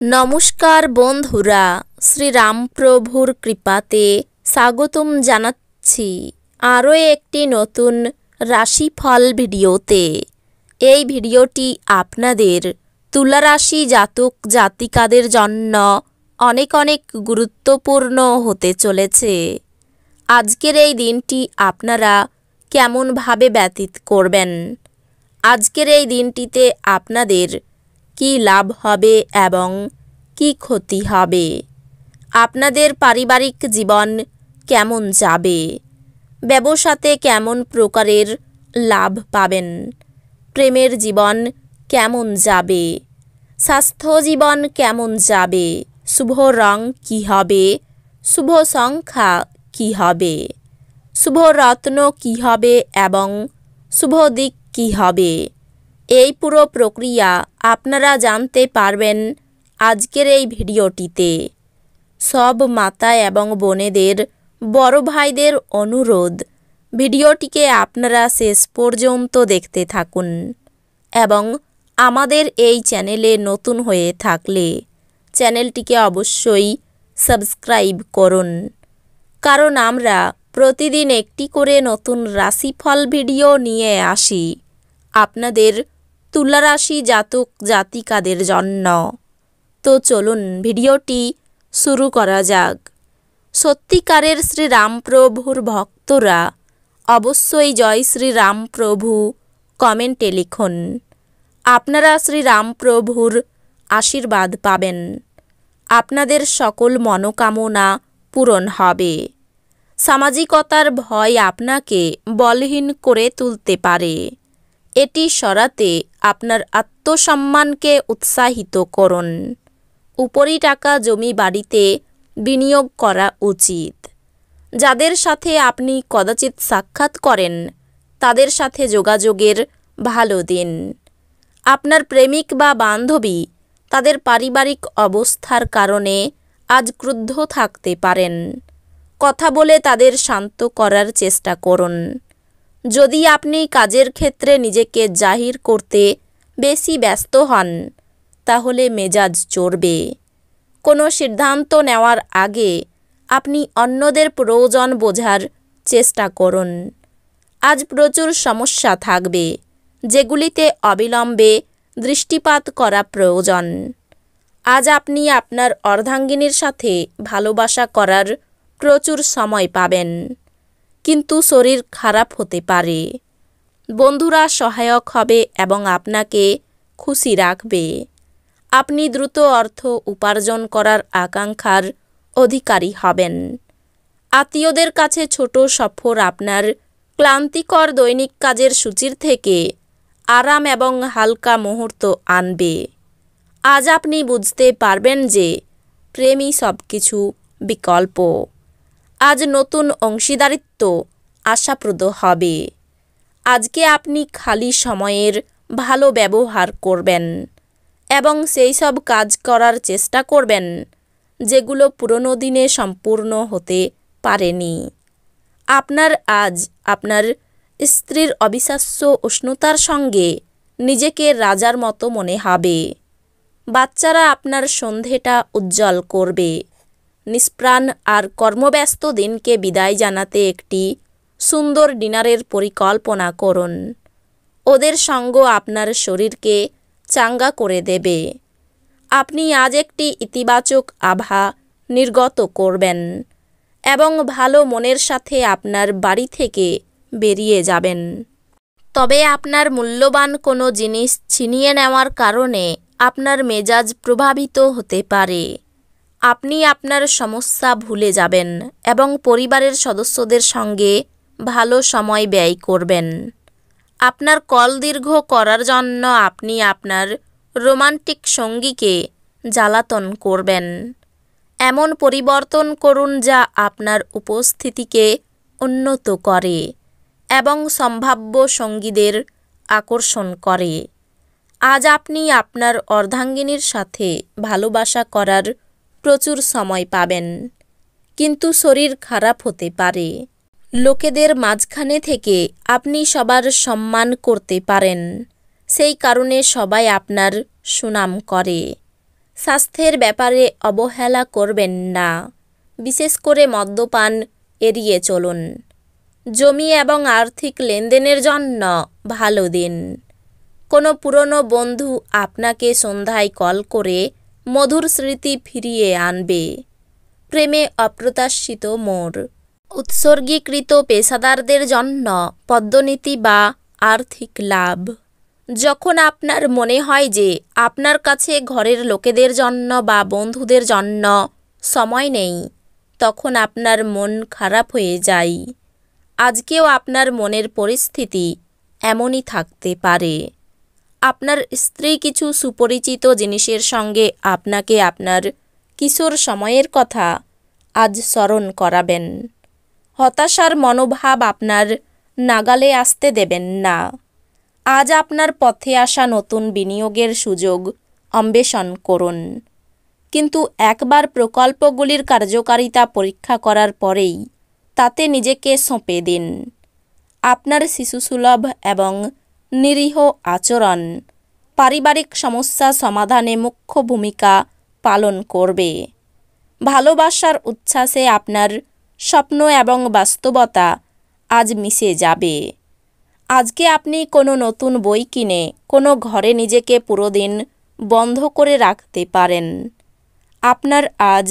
নমস্কার বন্ধুরা, শ্রীরামপ্রভুর কৃপাতে স্বাগতম জানাচ্ছি আরও একটি নতুন রাশিফল ভিডিওতে। এই ভিডিওটি আপনাদের তুলা রাশি জাতক জাতিকাদের জন্য অনেক গুরুত্বপূর্ণ হতে চলেছে। আজকের এই দিনটি আপনারা কেমনভাবে ব্যতীত করবেন, আজকের এই দিনটিতে আপনাদের কি লাভ হবে এবং কি ক্ষতি হবে, আপনাদের পারিবারিক জীবন কেমন যাবে, ব্যবসাতে কেমন প্রকারের লাভ পাবেন, প্রেমের জীবন কেমন যাবে, স্বাস্থ্য জীবন কেমন যাবে, শুভ রং কী হবে, শুভ সংখ্যা কী হবে, শুভ রত্ন কী হবে এবং শুভ দিক কী হবে, এই পুরো প্রক্রিয়া আপনারা জানতে পারবেন আজকের এই ভিডিওটিতে। সব মাতা এবং বোনেদের, বড় ভাইদের অনুরোধ, ভিডিওটিকে আপনারা শেষ পর্যন্ত দেখতে থাকুন এবং আমাদের এই চ্যানেলে নতুন হয়ে থাকলে চ্যানেলটিকে অবশ্যই সাবস্ক্রাইব করুন, কারণ আমরা প্রতিদিন একটি করে নতুন রাশিফল ভিডিও নিয়ে আসি আপনাদের তুলা রাশি জাতক জাতিকাদের জন্য। তো চলুন ভিডিওটি শুরু করা যাক। সত্যিকারের শ্রীরামপ্রভুর ভক্তরা অবশ্যই জয় শ্রীরামপ্রভু কমেন্টে লিখুন। আপনারা শ্রীরামপ্রভুর আশীর্বাদ পাবেন, আপনাদের সকল মনোকামনা পূরণ হবে। সামাজিকতার ভয় আপনাকে বলহীন করে তুলতে পারে, এটি সরাতে আপনার আত্মসম্মানকে উৎসাহিত করুন। উপরি টাকা জমি বাড়িতে বিনিয়োগ করা উচিত। যাদের সাথে আপনি কদাচিৎ সাক্ষাৎ করেন তাদের সাথে যোগাযোগের ভালো দিন। আপনার প্রেমিক বা বান্ধবী তাদের পারিবারিক অবস্থার কারণে আজ ক্রুদ্ধ থাকতে পারেন। কথা বলে তাদের শান্ত করার চেষ্টা করুন। যদি আপনি কাজের ক্ষেত্রে নিজেকে জাহির করতে বেশি ব্যস্ত হন তাহলে মেজাজ চড়বে। কোনো সিদ্ধান্ত নেওয়ার আগে আপনি অন্যদের প্রয়োজন বোঝার চেষ্টা করুন। আজ প্রচুর সমস্যা থাকবে যেগুলিতে অবিলম্বে দৃষ্টিপাত করা প্রয়োজন। আজ আপনি আপনার অর্ধাঙ্গিনীর সাথে ভালোবাসা করার প্রচুর সময় পাবেন, কিন্তু শরীর খারাপ হতে পারে। বন্ধুরা সহায়ক হবে এবং আপনাকে খুশি রাখবে। আপনি দ্রুত অর্থ উপার্জন করার আকাঙ্ক্ষার অধিকারী হবেন। আত্মীয়দের কাছে ছোট সফর আপনার ক্লান্তিকর দৈনিক কাজের সূচির থেকে আরাম এবং হালকা মুহূর্ত আনবে। আজ আপনি বুঝতে পারবেন যে প্রেমই সব কিছু বিকল্প। আজ নতুন অংশীদারিত্ব আশাপ্রদ হবে। আজকে আপনি খালি সময়ের ভালো ব্যবহার করবেন এবং সেই সব কাজ করার চেষ্টা করবেন যেগুলো পুরনো দিনে সম্পূর্ণ হতে পারেনি। আপনার আজ আপনার স্ত্রীর অবিশ্বাস্য উষ্ণতার সঙ্গে নিজেকে রাজার মতো মনে হবে। বাচ্চারা আপনার সন্ধেটা উজ্জ্বল করবে। নিষ্প্রাণ আর কর্মব্যস্ত দিনকে বিদায় জানাতে একটি সুন্দর ডিনারের পরিকল্পনা করুন। ওদের সঙ্গ আপনার শরীরকে চাঙ্গা করে দেবে। আপনি আজ একটি ইতিবাচক আভা নির্গত করবেন এবং ভালো মনের সাথে আপনার বাড়ি থেকে বেরিয়ে যাবেন। তবে আপনার মূল্যবান কোনো জিনিস ছিনিয়ে নেওয়ার কারণে আপনার মেজাজ প্রভাবিত হতে পারে। আপনি আপনার সমস্যা ভুলে যাবেন এবং পরিবারের সদস্যদের সঙ্গে ভালো সময় ব্যয় করবেন। আপনার কল দীর্ঘ করার জন্য আপনি আপনার রোমান্টিক সঙ্গীকে জ্বালাতন করবেন। এমন পরিবর্তন করুন যা আপনার উপস্থিতিকে উন্নত করে এবং সম্ভাব্য সঙ্গীদের আকর্ষণ করে। আজ আপনি আপনার অর্ধাঙ্গিনীর সাথে ভালোবাসা করার প্রচুর সময় পাবেন, কিন্তু শরীর খারাপ হতে পারে। লোকেদের মাঝখানে থেকে আপনি সবার সম্মান করতে পারেন, সেই কারণে সবাই আপনার সুনাম করে। স্বাস্থ্যের ব্যাপারে অবহেলা করবেন না, বিশেষ করে মদ্যপান এড়িয়ে চলুন। জমি এবং আর্থিক লেনদেনের জন্য ভালো দিন। কোনো পুরনো বন্ধু আপনাকে সন্ধ্যায় কল করে মধুর স্মৃতি ফিরিয়ে আনবে। প্রেমে অপ্রত্যাশিত মোড়। উৎসর্গীকৃত পেশাদারদের জন্য পদ্মনীতি বা আর্থিক লাভ। যখন আপনার মনে হয় যে আপনার কাছে ঘরের লোকেদের জন্য বা বন্ধুদের জন্য সময় নেই, তখন আপনার মন খারাপ হয়ে যায়। আজকেও আপনার মনের পরিস্থিতি এমনই থাকতে পারে। আপনার স্ত্রী কিছু সুপরিচিত জিনিসের সঙ্গে আপনাকে আপনার কিশোর সময়ের কথা আজ স্মরণ করাবেন। হতাশার মনোভাব আপনার নাগালে আসতে দেবেন না। আজ আপনার পথে আসা নতুন বিনিয়োগের সুযোগ অন্বেষণ করুন, কিন্তু একবার প্রকল্পগুলির কার্যকারিতা পরীক্ষা করার পরেই তাতে নিজেকে সঁপে দিন। আপনার শিশুসুলভ এবং নিরীহ আচরণ পারিবারিক সমস্যা সমাধানে মুখ্য ভূমিকা পালন করবে। ভালোবাসার উচ্ছ্বাসে আপনার স্বপ্ন এবং বাস্তবতা আজ মিশে যাবে। আজকে আপনি কোনো নতুন বই কিনে কোনো ঘরে নিজেকে পুরো দিন বন্ধ করে রাখতে পারেন। আজ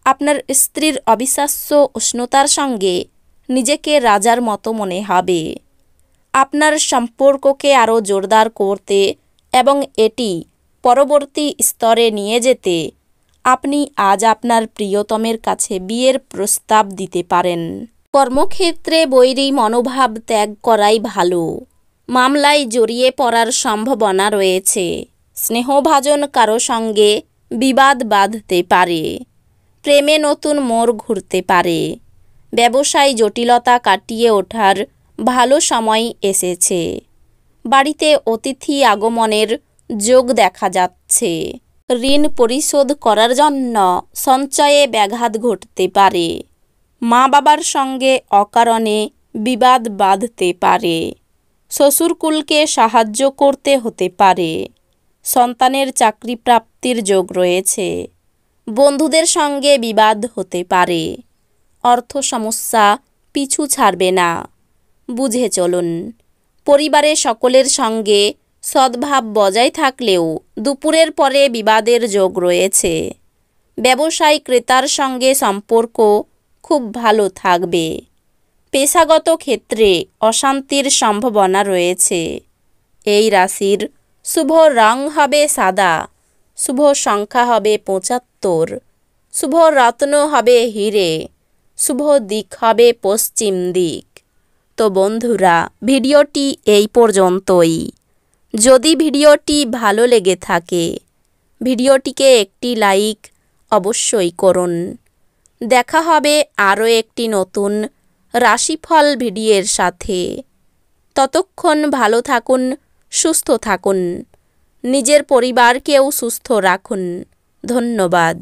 আপনার স্ত্রীর অবিশ্বাস্য উষ্ণতার সঙ্গে নিজেকে রাজার মতো মনে হবে। আপনার সম্পর্ককে আরও জোরদার করতে এবং এটি পরবর্তী স্তরে নিয়ে যেতে আপনি আজ আপনার প্রিয়তমের কাছে বিয়ের প্রস্তাব দিতে পারেন। কর্মক্ষেত্রে বৈরী মনোভাব ত্যাগ করাই ভালো। মামলায় জড়িয়ে পড়ার সম্ভাবনা রয়েছে। স্নেহভাজন কারো সঙ্গে বিবাদ বাঁধতে পারে। প্রেমে নতুন মোড় ঘুরতে পারে। ব্যবসায় জটিলতা কাটিয়ে ওঠার ভালো সময় এসেছে। বাড়িতে অতিথি আগমনের যোগ দেখা যাচ্ছে। ঋণ পরিশোধ করার জন্য সঞ্চয়ে ব্যাঘাত ঘটতে পারে। মা বাবার সঙ্গে অকারণে বিবাদ বাঁধতে পারে। শ্বশুরকুলকে সাহায্য করতে হতে পারে। সন্তানের চাকরি প্রাপ্তির যোগ রয়েছে। বন্ধুদের সঙ্গে বিবাদ হতে পারে। অর্থ সমস্যা পিছু ছাড়বে না। বুঝে চলুন। পরিবারে সকলের সঙ্গে সদ্ভাব বজায় থাকলেও দুপুরের পরে বিবাদের যোগ রয়েছে। ব্যবসায়ী ক্রেতার সঙ্গে সম্পর্ক খুব ভালো থাকবে। পেশাগত ক্ষেত্রে অশান্তির সম্ভাবনা রয়েছে। এই রাশির শুভ রং হবে সাদা, শুভ সংখ্যা হবে 75, শুভ রত্ন হবে হিরে, শুভ দিক হবে পশ্চিম দিক। তো বন্ধুরা, ভিডিওটি এই পর্যন্তই। যদি ভিডিওটি ভালো লেগে থাকে ভিডিওটিকে একটি লাইক অবশ্যই করুন। দেখা হবে আরও একটি নতুন রাশিফল ভিডিওর সাথে। ততক্ষণ ভালো থাকুন, সুস্থ থাকুন, নিজের পরিবারকেও সুস্থ রাখুন। ধন্যবাদ।